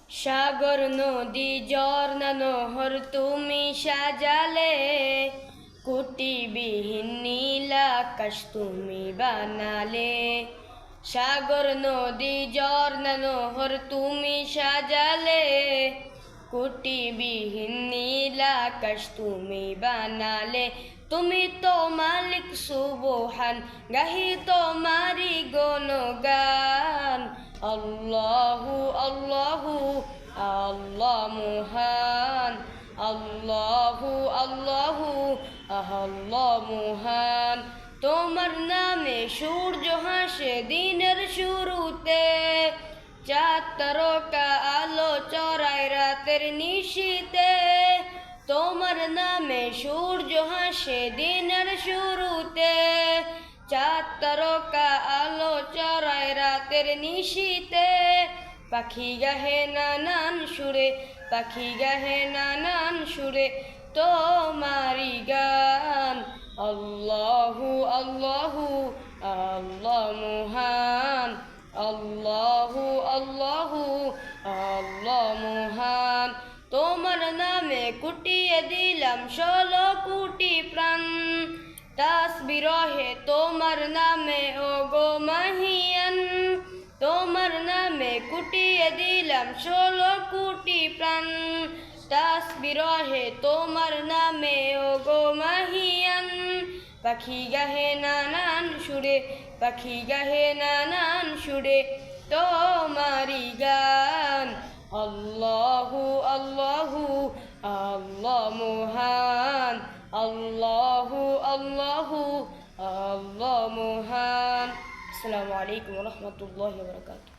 সাগর নদী ঝর্ণা নহর তুমি সাজালে, কুটিবিহীন নীল আকাশ তুমি বানালে। সাগর নদী ঝর্ণা নহর তুমি সাজালে, কুটিবিহীন নীল আকাশ তুমি বানালে। তুমি তো মালিক সুবহান, গাহি তোমারি গুণগান। আল্লাহু আল্লাহু আল্লাহ মহান, আল্লাহু আল্লাহু আল্লাহ মহান। তোমার নামে সূর্য হাসে দিনের শুরুতে, চাঁদ তারকা আলো চড়ায় রাতের নিশীতে। তোমার নামে সূর্য হাসে দিনের শুরুতে, চাঁদ তারকা আলো চড়ায় রাতের নিশীতে। পাখি গাহে নানান সুরে, পাখি গাহে নানান সুরে তোমারি গান। আল্লাহু আল্লাহু আল্লাহ মহান, আল্লাহু আল্লাহু আল্লাহ মহান। তোমার নামে কুটিয়ে দিলাম 16 কোটি প্রাণ, তাসবিহ রহে তোমার নামে ওগো মাহিয়ান। তোমার নামে কুটিয়ে দিলাম 16 কোটি প্রাণ, তাসবিহ রহে তোমার নামে ওগো মাহিয়ান। পাখি গাহে নানান সুরে, পাখি গাহে নানান সুরে তোমারি গান। আল্লাহু আল্লাহু আল্লাহ মহান, আল্লাহু আল্লাহু আল্লাহ মহান। আসসালামু আলাইকুম ওয়া রাহমাতুল্লাহি ওয়া বারাকাতুহু।